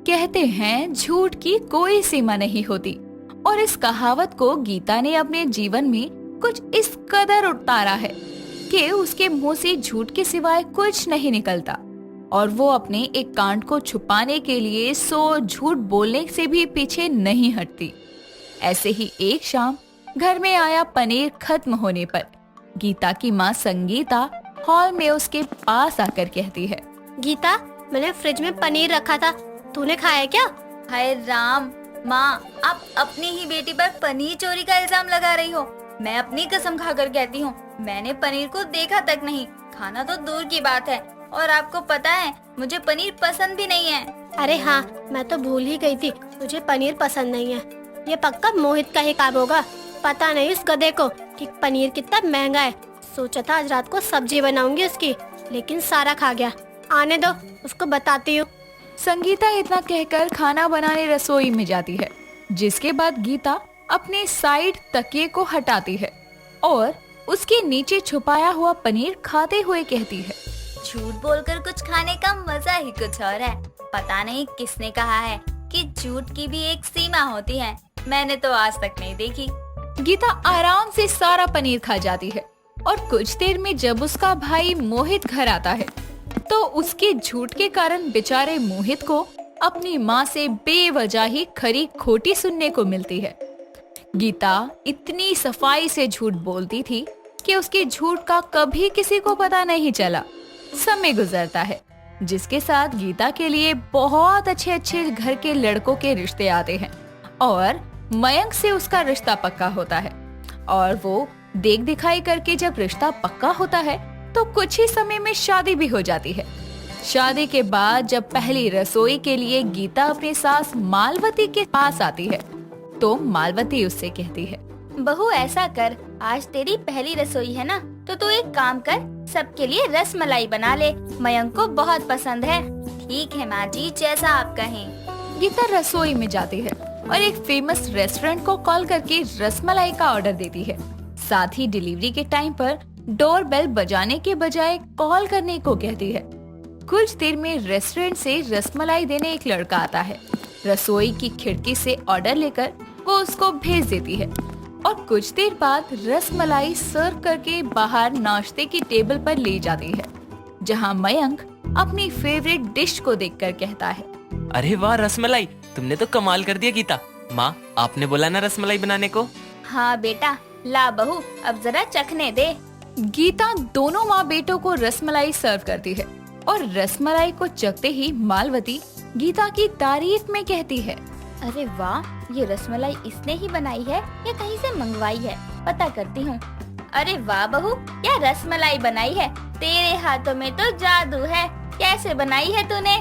कहते हैं झूठ की कोई सीमा नहीं होती, और इस कहावत को गीता ने अपने जीवन में कुछ इस कदर उतारा है कि उसके मुंह से झूठ के सिवाय कुछ नहीं निकलता, और वो अपने एक कांड को छुपाने के लिए 100 झूठ बोलने से भी पीछे नहीं हटती। ऐसे ही एक शाम घर में आया पनीर खत्म होने पर गीता की माँ संगीता हॉल में उसके पास आकर कहती है, गीता, मैंने फ्रिज में पनीर रखा था, तूने खाया क्या? हाय राम, माँ आप अपनी ही बेटी पर पनीर चोरी का इल्जाम लगा रही हो। मैं अपनी कसम खाकर कहती हूँ, मैंने पनीर को देखा तक नहीं, खाना तो दूर की बात है। और आपको पता है मुझे पनीर पसंद भी नहीं है। अरे हाँ, मैं तो भूल ही गई थी, तुझे पनीर पसंद नहीं है। ये पक्का मोहित का ही काम होगा। पता नहीं इस गधे को कि पनीर कितना महंगा है। सोचा था आज रात को सब्जी बनाऊंगी उसकी, लेकिन सारा खा गया। आने दो, उसको बताती हूँ। संगीता इतना कहकर खाना बनाने रसोई में जाती है, जिसके बाद गीता अपने साइड तकिए को हटाती है और उसके नीचे छुपाया हुआ पनीर खाते हुए कहती है, झूठ बोलकर कुछ खाने का मजा ही कुछ और है। पता नहीं किसने कहा है कि झूठ की भी एक सीमा होती है। मैंने तो आज तक नहीं देखी। गीता आराम से सारा पनीर खा जाती है और कुछ देर में जब उसका भाई मोहित घर आता है तो उसके झूठ के कारण बेचारे मोहित को अपनी माँ से बेवजह ही खरी खोटी सुनने को मिलती है। गीता इतनी सफाई से झूठ बोलती थी कि उसके झूठ का कभी किसी को पता नहीं चला। समय गुजरता है, जिसके साथ गीता के लिए बहुत अच्छे अच्छे घर के लड़कों के रिश्ते आते हैं और मयंक से उसका रिश्ता पक्का होता है। और वो देख दिखाई करके जब रिश्ता पक्का होता है तो कुछ ही समय में शादी भी हो जाती है। शादी के बाद जब पहली रसोई के लिए गीता अपनी सास मालवती के पास आती है तो मालवती उससे कहती है, बहू ऐसा कर, आज तेरी पहली रसोई है ना, तो तू एक काम कर, सबके लिए रसमलाई बना ले, मयंक को बहुत पसंद है। ठीक है माँ जी, जैसा आप कहें। गीता रसोई में जाती है और एक फेमस रेस्टोरेंट को कॉल करके रसमलाई का ऑर्डर देती है। साथ ही डिलीवरी के टाइम पर डोर बेल बजाने के बजाय कॉल करने को कहती है। कुछ देर में रेस्टोरेंट से रसमलाई देने एक लड़का आता है। रसोई की खिड़की से ऑर्डर लेकर वो उसको भेज देती है और कुछ देर बाद रसमलाई सर्व करके बाहर नाश्ते की टेबल पर ले जाती है, जहां मयंक अपनी फेवरेट डिश को देखकर कहता है, अरे वाह रसमलाई, तुमने तो कमाल कर दिया गीता। माँ, आपने बोला ना रसमलाई बनाने को। हाँ बेटा, ला बहू, अब जरा चखने दे। गीता दोनों माँ बेटों को रसमलाई सर्व करती है और रसमलाई को चखते ही मालवती गीता की तारीफ में कहती है, अरे वाह, ये रसमलाई इसने ही बनाई है या कहीं से मंगवाई है, पता करती हूँ। अरे वाह बहू, क्या रसमलाई बनाई है, तेरे हाथों में तो जादू है। कैसे बनाई है तूने?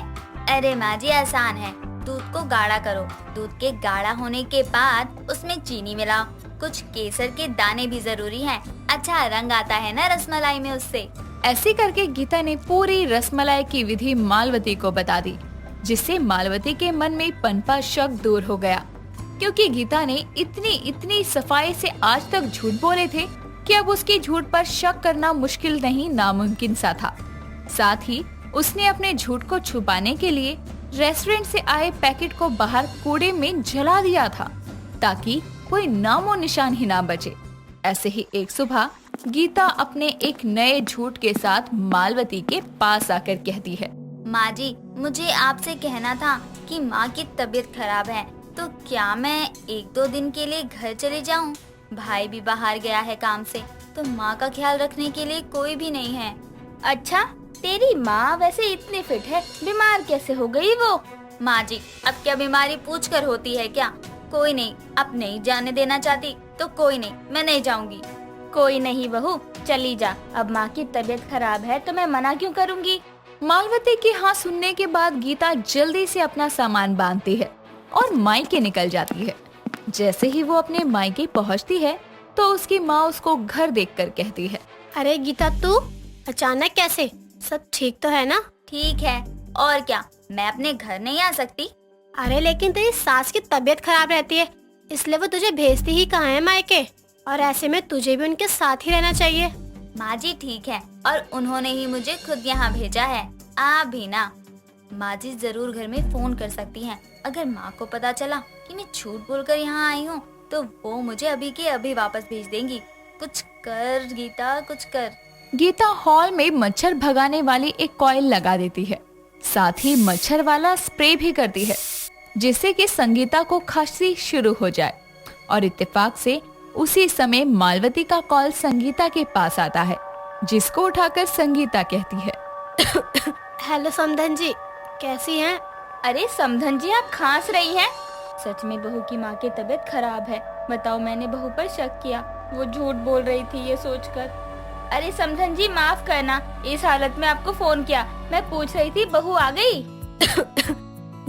अरे माँ जी, आसान है। दूध को गाढ़ा करो, दूध के गाढ़ा होने के बाद उसमें चीनी मिलाओ, कुछ केसर के दाने भी जरूरी हैं। अच्छा रंग आता है ना रसमलाई में उससे। ऐसे करके गीता ने पूरी रसमलाई की विधि मालवती को बता दी, जिससे मालवती के मन में पनपा शक दूर हो गया, क्योंकि गीता ने इतनी सफाई से आज तक झूठ बोले थे कि अब उसके झूठ पर शक करना मुश्किल नहीं, नामुमकिन सा था। साथ ही उसने अपने झूठ को छुपाने के लिए रेस्टोरेंट से आए पैकेट को बाहर कूड़े में जला दिया था, ताकि कोई नामो निशान ही ना बचे। ऐसे ही एक सुबह गीता अपने एक नए झूठ के साथ मालवती के पास आकर कहती है, माँ जी, मुझे आपसे कहना था कि माँ की तबीयत खराब है, तो क्या मैं 1-2 दिन के लिए घर चले जाऊँ? भाई भी बाहर गया है काम से, तो माँ का ख्याल रखने के लिए कोई भी नहीं है। अच्छा, तेरी माँ वैसे इतनी फिट है, बीमार कैसे हो गई वो? माँ जी, अब क्या बीमारी पूछ कर होती है क्या? कोई नहीं, अब नहीं जाने देना चाहती तो कोई नहीं, मैं नहीं जाऊंगी। कोई नहीं बहू, चली जा, अब माँ की तबीयत खराब है तो मैं मना क्यों करूँगी? मालवती की हाँ सुनने के बाद गीता जल्दी से अपना सामान बांधती है और मायके निकल जाती है। जैसे ही वो अपने मायके पहुंचती है तो उसकी माँ उसको घर देखकर कहती है, अरे गीता, तू अचानक कैसे? सब ठीक तो है ना? ठीक है, और क्या, मैं अपने घर नहीं आ सकती? अरे लेकिन तेरी सास की तबीयत खराब रहती है, इसलिए वो तुझे भेजती ही कहाँ है मायके, और ऐसे में तुझे भी उनके साथ ही रहना चाहिए। माँ जी ठीक है, और उन्होंने ही मुझे खुद यहाँ भेजा है, आप भी ना। माँ जी जरूर घर में फोन कर सकती हैं। अगर माँ को पता चला कि मैं झूठ बोलकर यहाँ आई हूँ तो वो मुझे अभी के अभी वापस भेज देंगी। कुछ कर गीता, कुछ कर। गीता हॉल में मच्छर भगाने वाली एक कॉइल लगा देती है, साथ ही मच्छर वाला स्प्रे भी करती है, जिससे कि संगीता को खांसी शुरू हो जाए। और इत्तेफाक से उसी समय मालवती का कॉल संगीता के पास आता है, जिसको उठाकर संगीता कहती है, हेलो समधन जी, कैसी हैं? अरे समधन जी, आप खांस रही हैं? सच में बहू की माँ की तबीयत खराब है। बताओ, मैंने बहू पर शक किया, वो झूठ बोल रही थी ये सोचकर। अरे समधन जी, माफ करना, इस हालत में आपको फोन किया। मैं पूछ रही थी बहू आ गई?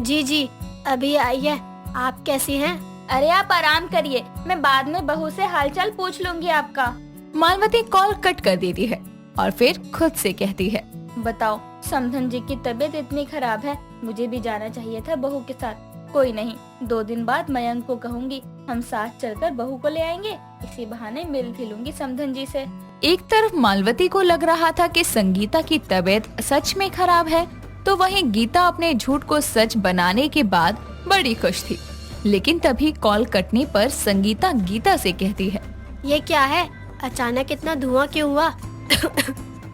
जी जी, अभी आई है। आप कैसी हैं? अरे आप आराम करिए, मैं बाद में बहू से हालचाल पूछ लूंगी आपका। मालवती कॉल कट कर देती है और फिर खुद से कहती है, बताओ, समधन जी की तबीयत इतनी खराब है, मुझे भी जाना चाहिए था बहू के साथ। कोई नहीं, 2 दिन बाद मयंक को कहूँगी, हम साथ चलकर बहू को ले आएंगे। इसी बहाने मिल भी लूंगी समधन जी से। एक तरफ मालवती को लग रहा था कि संगीता की तबीयत सच में खराब है, तो वहीं गीता अपने झूठ को सच बनाने के बाद बड़ी खुश थी। लेकिन तभी कॉल कटने पर संगीता गीता से कहती है, ये क्या है? अचानक इतना धुआं क्यों हुआ?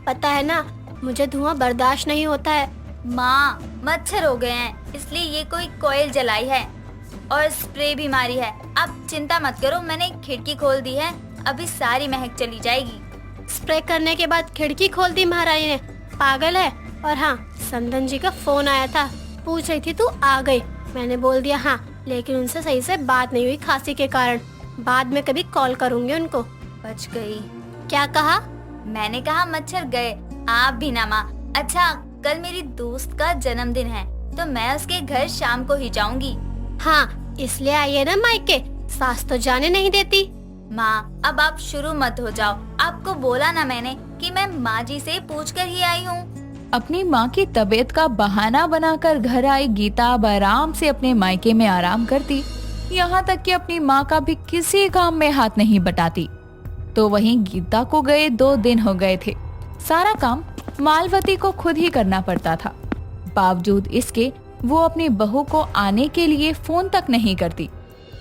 पता है ना, मुझे धुआं बर्दाश्त नहीं होता है। माँ, मच्छर हो गए हैं, इसलिए ये कोई कॉइल जलाई है और स्प्रे भी मारी है। आप चिंता मत करो, मैंने खिड़की खोल दी है, अभी सारी महक चली जाएगी। स्प्रे करने के बाद खिड़की खोल दी महारानी ने? पागल है। और हाँ, समधन जी का फोन आया था, पूछ रही थी तू आ गई। मैंने बोल दिया हाँ, लेकिन उनसे सही से बात नहीं हुई खांसी के कारण। बाद में कभी कॉल करूँगी उनको। बच गई। क्या कहा? मैंने कहा मच्छर गए। आप भी ना माँ। अच्छा, कल मेरी दोस्त का जन्मदिन है, तो मैं उसके घर शाम को ही जाऊंगी। हाँ, इसलिए आई है ना मायके, सास तो जाने नहीं देती। माँ, अब आप शुरू मत हो जाओ। आपको बोला ना मैंने कि मैं माँ जी से पूछ कर ही आई हूँ। अपनी माँ की तबीयत का बहाना बनाकर घर आई गीता अब आराम से अपने मायके में आराम करती, यहाँ तक कि अपनी माँ का भी किसी काम में हाथ नहीं बटाती। तो वहीं गीता को गए 2 दिन हो गए थे। सारा काम मालवती को खुद ही करना पड़ता था। बावजूद इसके वो अपनी बहू को आने के लिए फोन तक नहीं करती।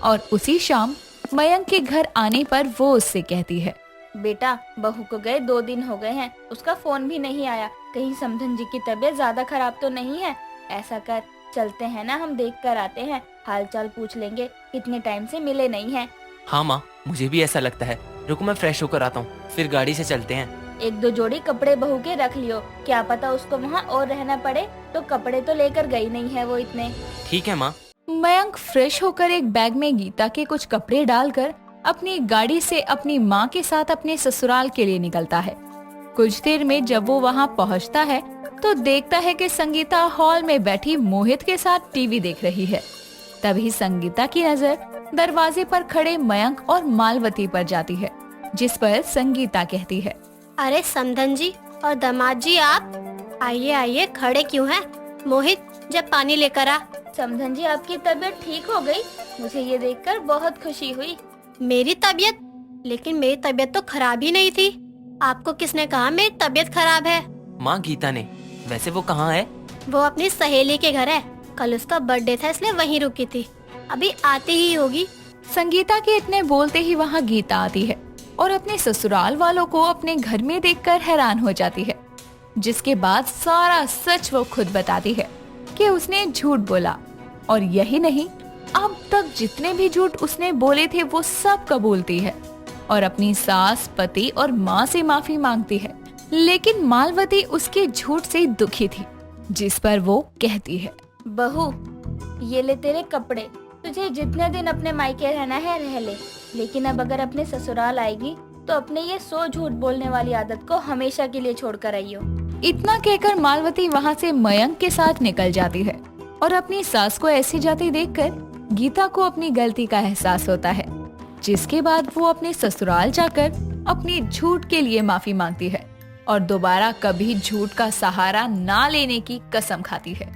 और उसी शाम मयंक के घर आने पर वो उससे कहती है, बेटा, बहू को गए 2 दिन हो गए हैं, उसका फोन भी नहीं आया। कहीं समधन जी की तबीयत ज्यादा खराब तो नहीं है? ऐसा कर, चलते हैं ना, हम देख कर आते हैं, हालचाल पूछ लेंगे, कितने टाइम से मिले नहीं हैं। हाँ माँ, मुझे भी ऐसा लगता है। रुको, मैं फ्रेश होकर आता हूँ, फिर गाड़ी से चलते हैं। 1-2 जोड़ी कपड़े बहू के रख लियो, क्या पता उसको वहाँ और रहना पड़े। तो कपड़े तो लेकर गई नहीं है वो इतने। ठीक है माँ। मयंक फ्रेश होकर एक बैग में गीता के कुछ कपड़े डालकर अपनी गाड़ी से अपनी माँ के साथ अपने ससुराल के लिए निकलता है। कुछ देर में जब वो वहाँ पहुँचता है तो देखता है कि संगीता हॉल में बैठी मोहित के साथ टीवी देख रही है। तभी संगीता की नजर दरवाजे पर खड़े मयंक और मालवती पर जाती है, जिस पर संगीता कहती है, अरे समधन जी और दामाद जी, आप आइए आइए, खड़े क्यों हैं? मोहित, जब पानी लेकर आ। समधन जी, आपकी तबीयत ठीक हो गई? मुझे ये देखकर बहुत खुशी हुई। मेरी तबीयत? लेकिन मेरी तबीयत तो खराब ही नहीं थी। आपको किसने कहा मेरी तबीयत खराब है? माँ, गीता ने। वैसे वो कहाँ है? वो अपनी सहेली के घर है, कल उसका बर्थडे था इसलिए वहीं रुकी थी, अभी आती ही होगी। संगीता के इतने बोलते ही वहाँ गीता आती है और अपने ससुराल वालों को अपने घर में देखकर हैरान हो जाती है, जिसके बाद सारा सच वो खुद बताती है कि उसने झूठ बोला। और यही नहीं, अब तक जितने भी झूठ उसने बोले थे वो सब कबूलती है और अपनी सास, पति और माँ से माफी मांगती है। लेकिन मालवती उसके झूठ से दुखी थी, जिस पर वो कहती है, बहू, ये ले तेरे कपड़े, तुझे जितने दिन अपने मायके रहना है रह ले, लेकिन अब अगर अपने ससुराल आएगी तो अपने ये 100 झूठ बोलने वाली आदत को हमेशा के लिए छोड़ कर आइयो। इतना कहकर मालवती वहाँ से मयंक के साथ निकल जाती है और अपनी सास को ऐसी जाती देखकर गीता को अपनी गलती का एहसास होता है, जिसके बाद वो अपने ससुराल जाकर अपनी झूठ के लिए माफी मांगती है और दोबारा कभी झूठ का सहारा ना लेने की कसम खाती है।